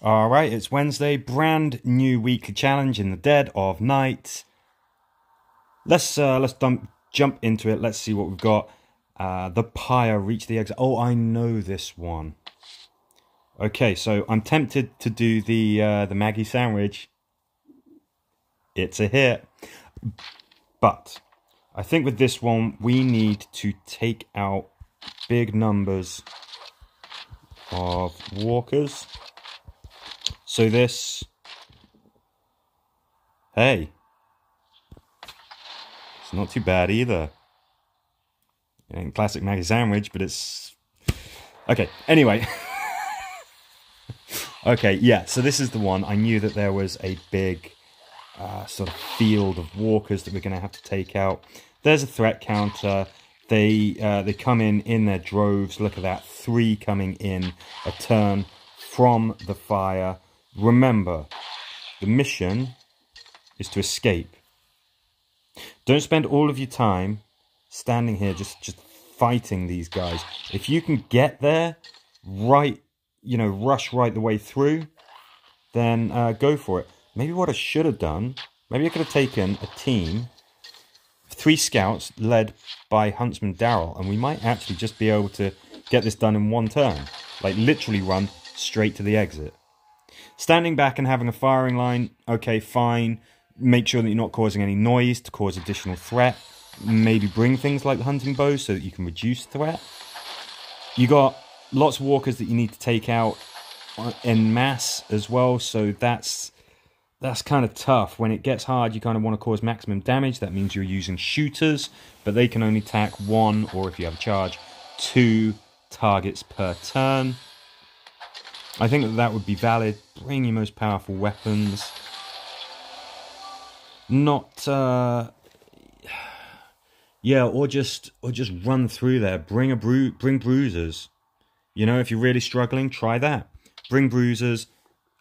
Alright, it's Wednesday, brand new weekly challenge in the dead of night. Let's jump into it. Let's see what we've got. The pyre, reach the exit. Oh, I know this one. Okay, so I'm tempted to do the Maggie sandwich. It's a hit. But I think with this one, we need to take out big numbers of walkers. So this, hey, it's not too bad either. It ain't classic Maggie sandwich, but it's okay. Anyway, okay, yeah. So this is the one. I knew that there was a big sort of field of walkers that we're going to have to take out. There's a threat counter. They come in their droves. Look at that, 3 coming in a turn from the fire. Remember, the mission is to escape. Don't spend all of your time standing here just fighting these guys. If you can get there, rush right the way through, then go for it. Maybe what I should have done, maybe I could have taken a team of 3 scouts led by Huntsman Daryl, and we might actually just be able to get this done in one turn. Like, literally run straight to the exit. Standing back and having a firing line, okay, fine. Make sure that you're not causing any noise to cause additional threat. Maybe bring things like the hunting bow so that you can reduce threat. You got lots of walkers that you need to take out en masse as well, so that's kind of tough. When it gets hard, you kind of want to cause maximum damage. That means you're using shooters, but they can only attack 1, or if you have a charge, 2 targets per turn. I think that would be valid. Bring your most powerful weapons. Not, yeah, or just run through there. Bring bruisers. You know, if you're really struggling, try that. Bring bruisers.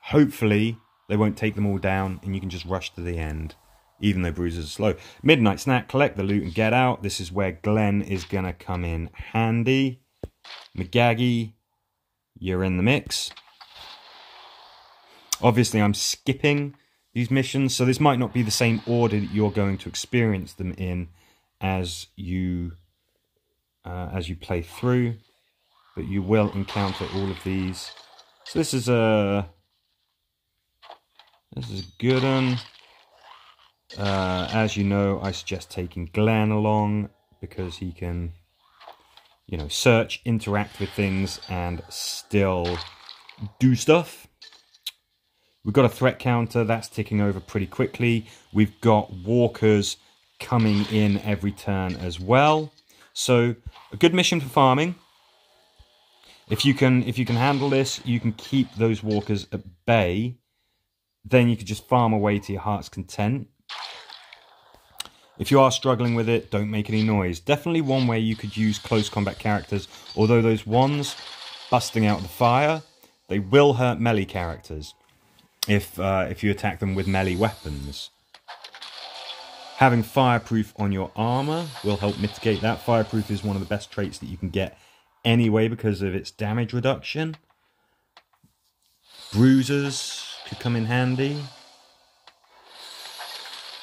Hopefully, they won't take them all down, and you can just rush to the end, even though bruisers are slow. Midnight snack. Collect the loot and get out. This is where Glenn is gonna come in handy. McGaggy, you're in the mix. Obviously, I'm skipping these missions, so this might not be the same order that you're going to experience them in as you play through, but you will encounter all of these. So this is a good one. As you know, I suggest taking Glenn along because he can, search, interact with things, and still do stuff. We've got a threat counter, that's ticking over pretty quickly. We've got walkers coming in every turn as well. So, a good mission for farming. If you can handle this, you can keep those walkers at bay. Then you could just farm away to your heart's content. If you are struggling with it, don't make any noise. Definitely one way you could use close combat characters, although those ones busting out of the fire, they will hurt melee characters if you attack them with melee weapons. Having fireproof on your armor will help mitigate that. Fireproof is one of the best traits that you can get anyway because of its damage reduction. Bruisers could come in handy.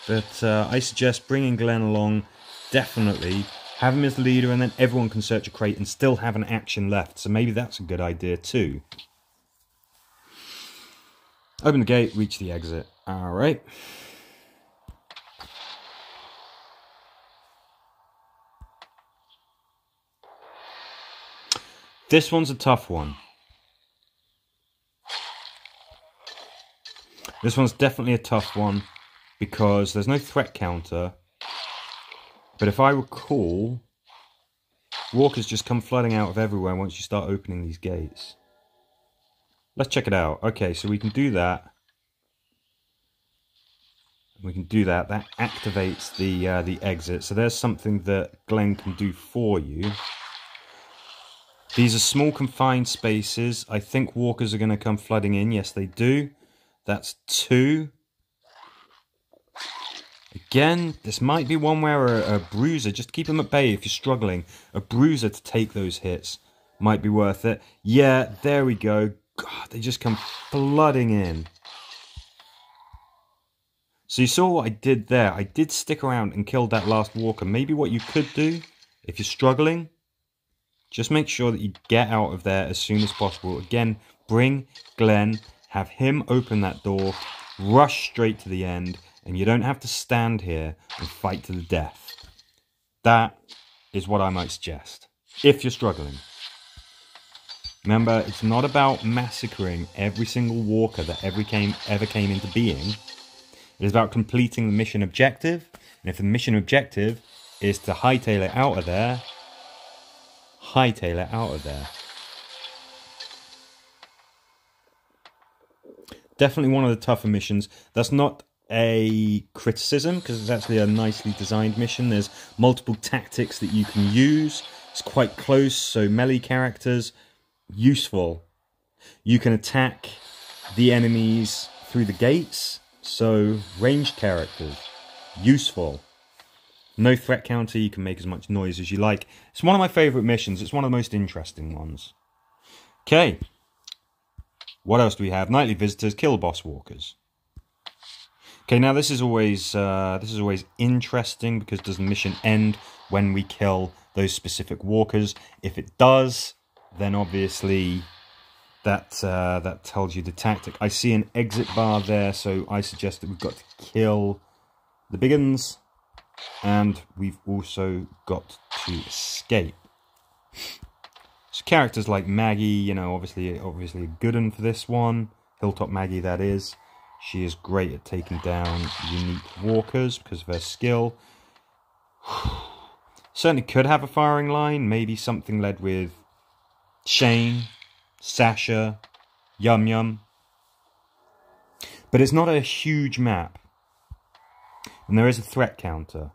But I suggest bringing Glenn along, definitely. Have him as the leader, and then everyone can search a crate and still have an action left. So maybe that's a good idea too. Open the gate, reach the exit. Alright. This one's a tough one. This one's definitely a tough one because there's no threat counter. But if I recall, walkers just come flooding out of everywhere once you start opening these gates. Let's check it out. Okay, so we can do that. We can do that. That activates the exit. So there's something that Glenn can do for you. These are small confined spaces. I think walkers are going to come flooding in. Yes, they do. That's 2. Again, this might be one where a bruiser, just keep them at bay if you're struggling. A bruiser to take those hits might be worth it. Yeah, there we go. God, they just come flooding in. So you saw what I did there. I did stick around and killed that last walker. Maybe what you could do, if you're struggling, just make sure that you get out of there as soon as possible. Again, bring Glenn, have him open that door, rush straight to the end, and you don't have to stand here and fight to the death. That is what I might suggest, if you're struggling. Remember, it's not about massacring every single walker that ever came into being. It is about completing the mission objective, and if the mission objective is to hightail it out of there, hightail it out of there. Definitely one of the tougher missions. That's not a criticism, because it's actually a nicely designed mission. There's multiple tactics that you can use. It's quite close, so melee characters, useful. You can attack the enemies through the gates. So, ranged characters, useful. No threat counter, you can make as much noise as you like. It's one of my favourite missions, it's one of the most interesting ones. Okay, what else do we have? Nightly visitors, kill boss walkers. Okay, now this is always interesting, because does the mission end when we kill those specific walkers? If it does, then obviously that tells you the tactic. I see an exit bar there, so I suggest that we've got to kill the big uns, and we've also got to escape. So characters like Maggie, you know, obviously a good one for this one. Hilltop Maggie, that is. She is great at taking down unique walkers because of her skill. Certainly could have a firing line, maybe something led with Shane, Sasha, Yum Yum. But it's not a huge map. And there is a threat counter.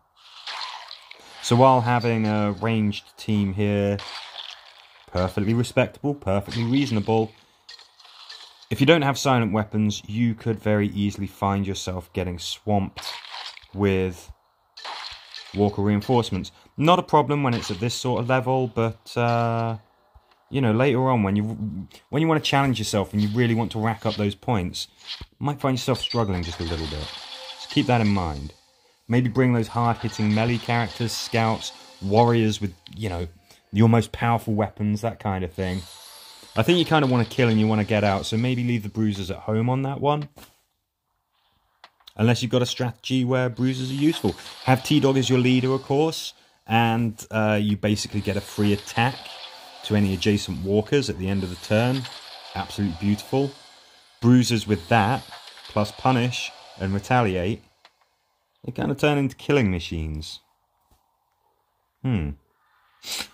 So while having a ranged team here, perfectly respectable, perfectly reasonable, if you don't have silent weapons, you could very easily find yourself getting swamped with walker reinforcements. Not a problem when it's at this sort of level, but you know, later on when you want to challenge yourself and you really want to rack up those points, you might find yourself struggling just a little bit. So keep that in mind. Maybe bring those hard-hitting melee characters, scouts, warriors with, you know, your most powerful weapons, that kind of thing. I think you kind of want to kill and you want to get out, so maybe leave the bruisers at home on that one. Unless you've got a strategy where bruisers are useful. Have T-Dog as your leader, of course, and you basically get a free attack to any adjacent walkers at the end of the turn. Absolutely beautiful. Bruisers with that, plus punish and retaliate, they kind of turn into killing machines.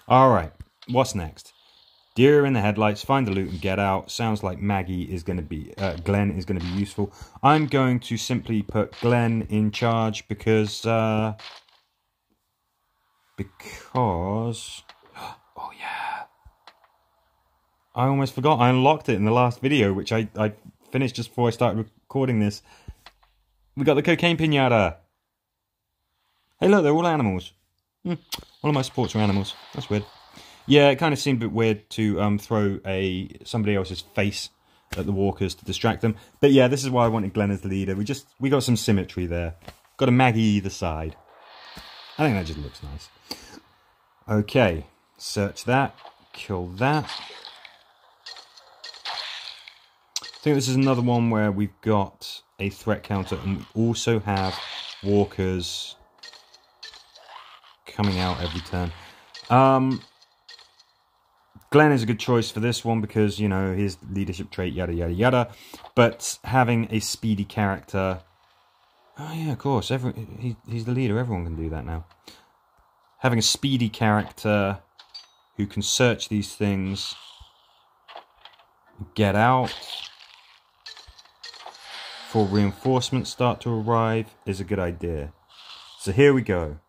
Alright, what's next? Deer in the headlights, find the loot and get out. Sounds like Maggie is going to be, Glenn is going to be useful. I'm going to simply put Glenn in charge because, oh yeah, I almost forgot. I unlocked it in the last video, which I finished just before I started recording this. We got the cocaine pinata. Hey look, they're all animals. One of my supports are animals. That's weird. Yeah, it kind of seemed a bit weird to throw somebody else's face at the walkers to distract them. But yeah, this is why I wanted Glenn as the leader. We got some symmetry there. Got a Maggie either side. I think that just looks nice. Okay, search that, kill that. I think this is another one where we've got a threat counter and we also have walkers coming out every turn. Glenn is a good choice for this one because, you know, his leadership trait, yada, yada, yada. But having a speedy character... Oh, yeah, of course. He's the leader. Everyone can do that now. Having a speedy character who can search these things, get out, before reinforcements start to arrive, is a good idea. So here we go.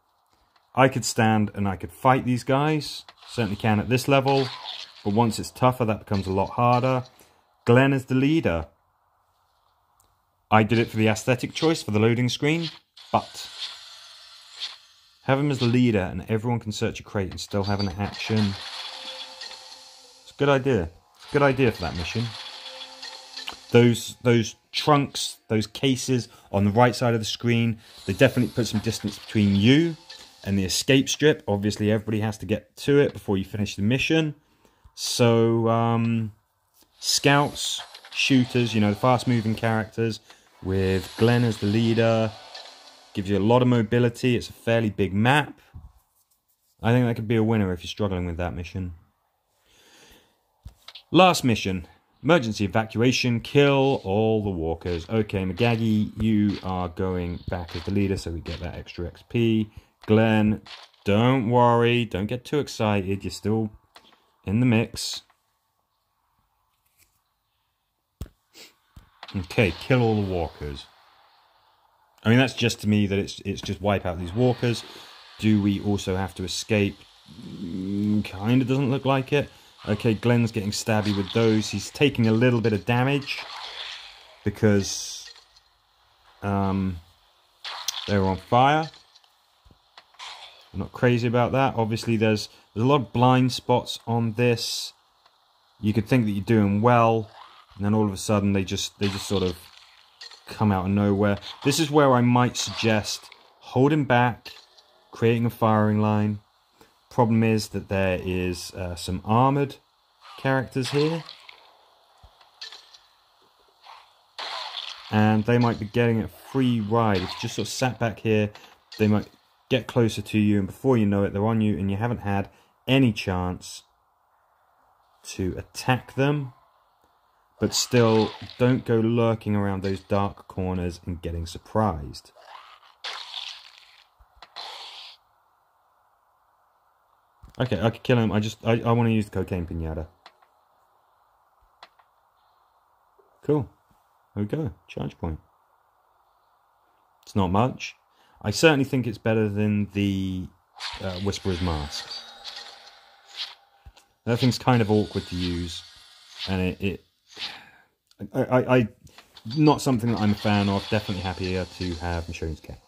I could stand and I could fight these guys. Certainly can at this level. But once it's tougher, that becomes a lot harder. Glenn is the leader. I did it for the aesthetic choice for the loading screen. But have him as the leader and everyone can search a crate and still have an action. It's a good idea. It's a good idea for that mission. Those trunks, those cases on the right side of the screen, they definitely put some distance between you and the escape strip. Obviously, everybody has to get to it before you finish the mission. So, scouts, shooters, you know, the fast-moving characters, with Glenn as the leader, gives you a lot of mobility. It's a fairly big map. I think that could be a winner if you're struggling with that mission. Last mission. Emergency evacuation, kill all the walkers. Okay, McGaggy, you are going back as the leader, so we get that extra XP. Glenn, don't worry, don't get too excited, you're still in the mix. Okay, kill all the walkers. I mean, that's just to me that it's just wipe out these walkers. Do we also have to escape? Kind of doesn't look like it. Okay, Glenn's getting stabby with those. He's taking a little bit of damage because they were on fire. I'm not crazy about that. Obviously, there's a lot of blind spots on this. You could think that you're doing well, and then all of a sudden they just sort of come out of nowhere. This is where I might suggest holding back, creating a firing line. Problem is that there is some armoured characters here, and they might be getting a free ride. If you just sort of sat back here, they might get closer to you, and before you know it, they're on you, and you haven't had any chance to attack them. But still, don't go lurking around those dark corners and getting surprised. Okay, I could kill him. I want to use the cocaine pinata. Cool. There we go. Charge point. It's not much. I certainly think it's better than the Whisperer's Mask. That thing's kind of awkward to use, and I not something that I'm a fan of. Definitely happier to have Michonne's Cat.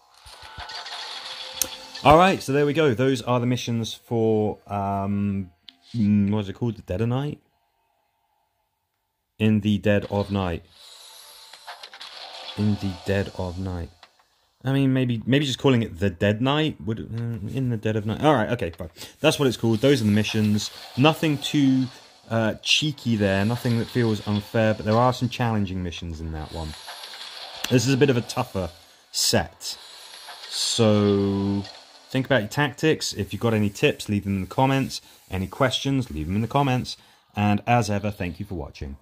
Alright, so there we go. Those are the missions for, what is it called? The Dead of Night? In the Dead of Night. In the Dead of Night. I mean, maybe just calling it The Dead Night? Would in the Dead of Night. Alright, okay, fine. That's what it's called. Those are the missions. Nothing too cheeky there. Nothing that feels unfair, but there are some challenging missions in that one. This is a bit of a tougher set. So think about your tactics. If you've got any tips, leave them in the comments. Any questions, leave them in the comments. And as ever, thank you for watching.